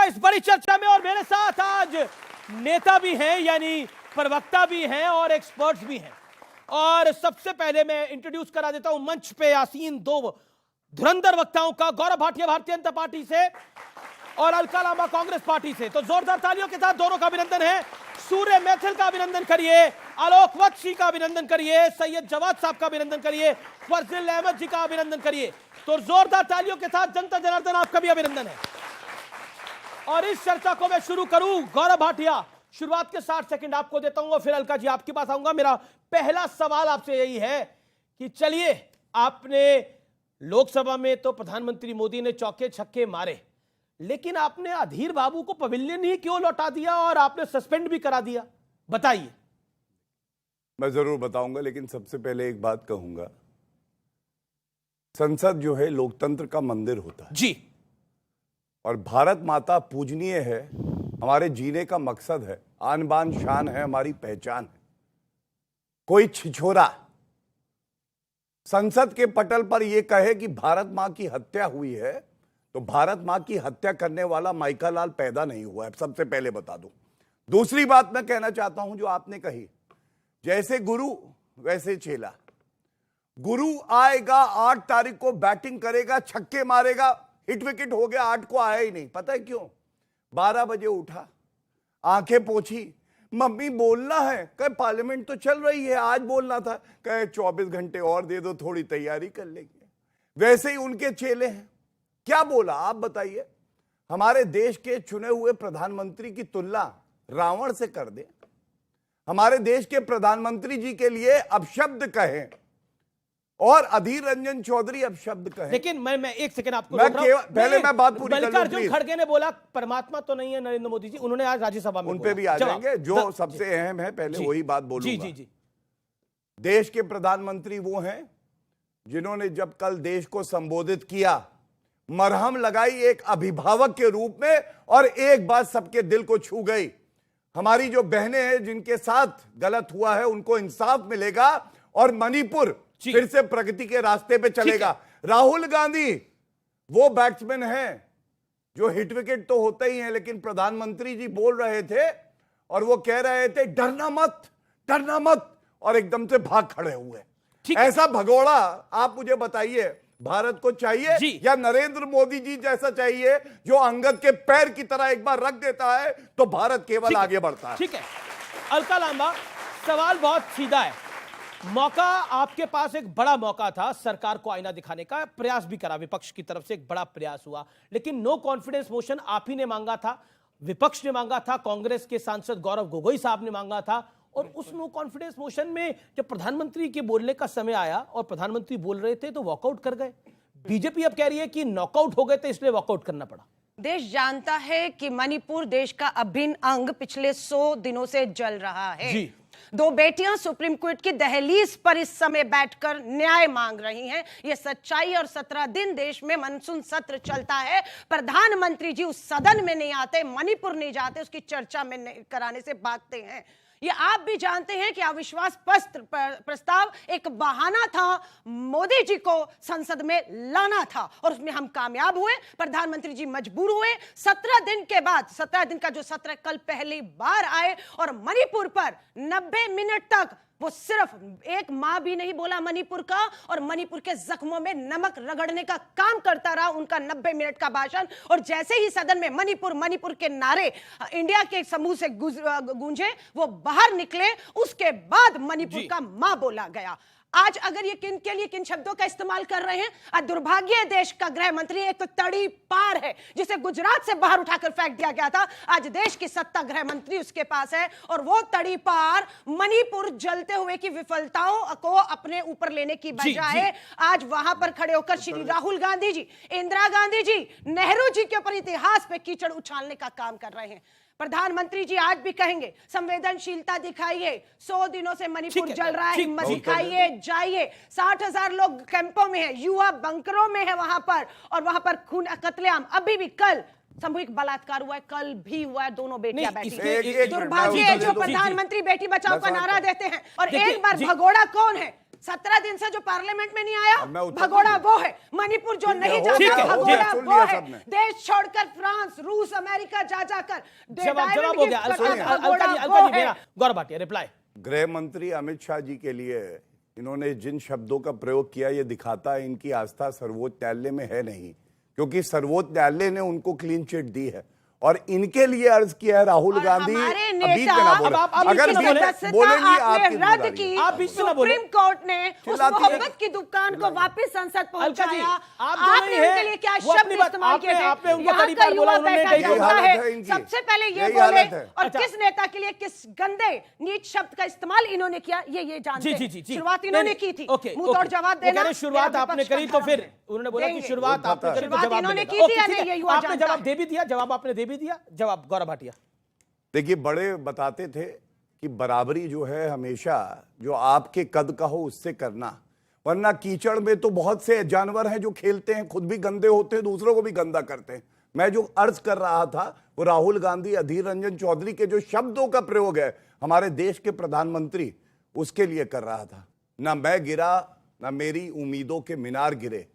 इस बड़ी चर्चा में और मेरे साथ आज नेता भी हैं, यानी प्रवक्ता भी हैं और एक्सपर्ट्स भी हैं। और सबसे पहले मैं इंट्रोड्यूस करा देता हूं मंच पे आसीन दो धुरंधर वक्ताओं का, गौरव भाटिया भारतीय जनता पार्टी से और अलका लांबा कांग्रेस पार्टी से। तो जोरदार तालियों के साथ दोनों का अभिनंदन है। सूर्य मैथिल का अभिनंदन करिए, आलोक वत्सी का अभिनंदन करिए, सैयद जवाद साहब का अभिनंदन करिए, फजल अहमद जी का अभिनंदन करिए। तो जोरदार तालियों के साथ जनता जनार्दन आपका भी अभिनंदन है। और इस चर्चा को मैं शुरू करूं, गौरव भाटिया शुरुआत के 60 सेकंड आपको देता हूं और फिर अलका जी आपके पास आऊंगा। मेरा पहला सवाल आपसे यही है कि चलिए, आपने लोकसभा में तो प्रधानमंत्री मोदी ने चौके छक्के मारे, लेकिन आपने अधीर बाबू को पवेलियन ही क्यों लौटा दिया और आपने सस्पेंड भी करा दिया, बताइए। मैं जरूर बताऊंगा, लेकिन सबसे पहले एक बात कहूंगा। संसद जो है लोकतंत्र का मंदिर होता है जी, और भारत माता पूजनीय है, हमारे जीने का मकसद है, आन बान शान है, हमारी पहचान है। कोई छिछोरा संसद के पटल पर यह कहे कि भारत मां की हत्या हुई है, तो भारत मां की हत्या करने वाला माइका लाल पैदा नहीं हुआ है, सबसे पहले बता दूं। दूसरी बात मैं कहना चाहता हूं, जो आपने कही, जैसे गुरु वैसे चेला। गुरु आएगा 8 तारीख को, बैटिंग करेगा, छक्के मारेगा, हिट विकेट हो गया, 8 को आया ही नहीं। पता है क्यों? 12 बजे उठा, आंखें पोंछी, मम्मी बोलना है। कहे पार्लियामेंट तो चल रही है, आज बोलना था। कहे 24 घंटे और दे दो, थोड़ी तैयारी कर लेंगे। वैसे ही उनके चेले हैं। क्या बोला आप बताइए? हमारे देश के चुने हुए प्रधानमंत्री की तुलना रावण से कर दे, हमारे देश के प्रधानमंत्री जी के लिए अपशब्द कहें और अधीर रंजन चौधरी अपशब्द कहें। लेकिन मैं एक सेकंड आपको पहले मैं बात पूरी कर लूं, मल्लिकार्जुन खड़गे ने बोला परमात्मा तो नहीं है नरेंद्र मोदी जी, उन्होंने आज राज्यसभा में उन पे भी आ जाएंगे। जो सबसे अहम है, पहले वही बात बोलूंगा। जी जी। देश के प्रधानमंत्री वो हैं जिन्होंने जब कल देश को संबोधित किया, मरहम लगाई एक अभिभावक के रूप में, और एक बात सबके दिल को छू गई। हमारी जो बहनें हैं जिनके साथ गलत हुआ है, उनको इंसाफ मिलेगा और मणिपुर फिर से प्रगति के रास्ते पे चलेगा। राहुल गांधी वो बैट्समैन हैं जो हिट विकेट तो होते ही हैं, लेकिन प्रधानमंत्री जी बोल रहे थे और वो कह रहे थे डरना मत, डरना मत, और एकदम से भाग खड़े हुए। ऐसा भगोड़ा आप मुझे बताइए, भारत को चाहिए या नरेंद्र मोदी जी जैसा चाहिए जो अंगद के पैर की तरह एक बार रख देता है तो भारत केवल आगे बढ़ता है? ठीक है अलका लांबा, सवाल बहुत सीधा है। मौका आपके पास, एक बड़ा मौका था सरकार को आईना दिखाने का, प्रयास भी करा, विपक्ष की तरफ से एक बड़ा प्रयास हुआ, लेकिन नो कॉन्फिडेंस मोशन आप ही ने मांगा था, विपक्ष ने मांगा था, कांग्रेस के सांसद गौरव गोगोई साहब ने मांगा था। और उस नो कॉन्फिडेंस मोशन में जब प्रधानमंत्री के बोलने का समय आया और प्रधानमंत्री बोल रहे थे तो वॉकआउट कर गए। बीजेपी अब कह रही है कि नॉकआउट हो गए थे इसलिए वॉकआउट करना पड़ा। देश जानता है कि मणिपुर देश का अभिन्न अंग पिछले 100 दिनों से जल रहा है जी। 2 बेटियां सुप्रीम कोर्ट की दहलीज पर इस समय बैठकर न्याय मांग रही हैं। यह सच्चाई, और 17 दिन देश में मानसून सत्र चलता है, प्रधानमंत्री जी उस सदन में नहीं आते, मणिपुर नहीं जाते, उसकी चर्चा में कराने से भागते हैं। ये आप भी जानते हैं कि अविश्वास प्रस्ताव एक बहाना था मोदी जी को संसद में लाना था, और उसमें हम कामयाब हुए, प्रधानमंत्री जी मजबूर हुए। 17 दिन के बाद, 17 दिन का जो सत्र कल पहली बार आए और मणिपुर पर 90 मिनट तक वो सिर्फ एक मां भी नहीं बोला मणिपुर का, और मणिपुर के जख्मों में नमक रगड़ने का काम करता रहा उनका 90 मिनट का भाषण। और जैसे ही सदन में मणिपुर मणिपुर के नारे इंडिया के समूह से गूंजे, वो बाहर निकले, उसके बाद मणिपुर का मां बोला गया। आज अगर ये किन शब्दों का इस्तेमाल कर रहे हैं, आज दुर्भाग्य देश का गृह मंत्री एक तड़ी पार है जिसे गुजरात से बाहर उठाकर फेंक दिया गया था, आज देश की सत्ता गृह मंत्री उसके पास है, और वो तड़ी पार मणिपुर जलते हुए की विफलताओं को अपने ऊपर लेने की बजाय आज वहां पर खड़े होकर श्री राहुल गांधी जी, इंदिरा गांधी जी, नेहरू जी के ऊपर इतिहास पे कीचड़ उछालने का काम कर रहे हैं। प्रधानमंत्री जी आज भी कहेंगे संवेदनशीलता दिखाइए, 100 दिनों से मणिपुर जल रहा है, हिम्मत दिखाइए, जाइए। 60,000 लोग कैंपों में हैं, युवा बंकरों में है वहां पर, और वहां पर खून कत्लेआम अभी भी। कल सामूहिक बलात्कार हुआ है, कल भी हुआ है, दोनों बेटियां नहीं, बैठी इसके- हैं। एक- दुर्भाग्य है जो जी, प्रधानमंत्री बेटी बचाओ का नारा देते हैं और देखिए, एक बार जी। भगोड़ा कौन है? 17 दिन से जो पार्लियामेंट में नहीं आया, अब मैं उत्तर भगोड़ा दूंगा। वो है। मणिपुर जो नहीं ठीक जाता, है, भगोड़ा सुन वो लिया है। सबने। देश छोड़कर फ्रांस, रूस, अमेरिका जा जाकर जवाब हो गया। अलका जी, मेरा गौरव भाटिया रिप्लाई। गृह मंत्री अमित शाह जी के लिए इन्होंने जिन शब्दों का प्रयोग किया, ये दिखाता है इनकी आस्था सर्वोच्च न्यायालय में है नहीं, क्योंकि सर्वोच्च न्यायालय ने उनको क्लीन चिट दी है और इनके लिए अर्ज किया है राहुल गांधी। हमारे अब बीच नेता में ना बोले। अब अगर बीच में बोले सदस्यता बोलेंगी आपने आपकी रद्द जिम्मेदारी की, है। आप बीच में ना बोले। सुप्रीम कोर्ट ने उस चिल्लाती है। मोहब्बत की दुकान को वापस संसद अलका जी, पहुंचाया। आप जो आपने नहीं है, उनके लिए क्या वो शब्द अपनी बात- इस्तेमाल किए थे? आपने उनको यहाँ कड़ी का बार बोला, युवा उन्होंने बैठा कही युवा हालत है। है इनकी। सबसे पहले ये यही बोले हालत है। और अच्छा। किस नेता के लिए किस गंदे नीच शब्द का इस्तेमाल इन्होंने किया, ये जानते जी, हैं। शुरुआत इन्होंने की थी, ओके, मुंह तोड़ ओके। जवाब वो कह देना रहे शुरुआत मेरा आपने विपक्ष का करी तो धर्म फिर है। उन्होंने बोला कि देंगे। शुरुआत आपने करी तो शुरुआत जवाब इन्होंने देंगे। की थी ओके, या ठीक नहीं, है। ये युवा आपने जानता जवाब है। दे भी दिया, जवाब आपने दे भी दिया। जवाब गौरव भाटिया। देखिए, बड़े बताते थे कि बराबरी जो है हमेशा जो आपके कद का हो उससे करना, वरना कीचड़ में तो बहुत से जानवर हैं जो खेलते हैं, खुद भी गंदे होते हैं, दूसरों को भी गंदा करते हैं। मैं जो अर्ज कर रहा था वो राहुल गांधी, अधीर रंजन चौधरी के जो शब्दों का प्रयोग है हमारे देश के प्रधानमंत्री, उसके लिए कर रहा था। ना मैं गिरा, ना मेरी उम्मीदों के मीनार गिरे,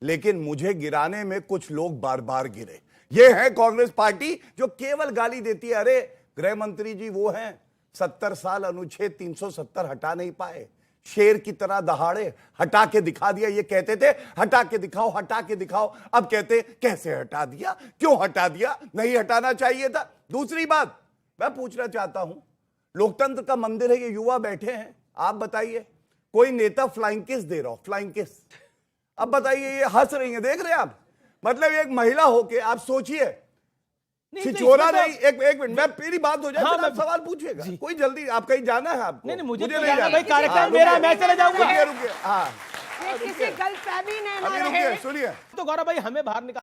लेकिन मुझे गिराने में कुछ लोग बार बार गिरे। ये है कांग्रेस पार्टी जो केवल गाली देती है। अरे गृह मंत्री जी वो हैं 70 साल अनुच्छेद 370 हटा नहीं पाए, शेर की तरह दहाड़े हटा के दिखा दिया। ये कहते थे हटा के दिखाओ, हटा के दिखाओ, अब कहते कैसे हटा दिया, क्यों हटा दिया, नहीं हटाना चाहिए था। दूसरी बात मैं पूछना चाहता हूं, लोकतंत्र का मंदिर है, ये युवा बैठे हैं, आप बताइए कोई नेता फ्लाइंग किस दे रहा हो, फ्लाइंग किस, अब बताइए, ये हंस रही है, देख रहे हैं आप, मतलब एक महिला होके आप सोचिए, छिछोरा नहीं, एक मिनट, मैं मेरी बात हो जाए, हाँ, फिर आप सवाल पूछिएगा, कोई जल्दी, आप कहीं जाना है आपको? नहीं, मुझे तो नहीं जाना है, भाई, जाना। कार्यक्रम हाँ, मेरा, रुकिए, मैं चले जाऊंगा। रुकिए, हाँ, ये किसी गलतफहमी ने अभी न रुकिए, रहे। सुनिए। तो गौरव भाई हमें बाहर निकाल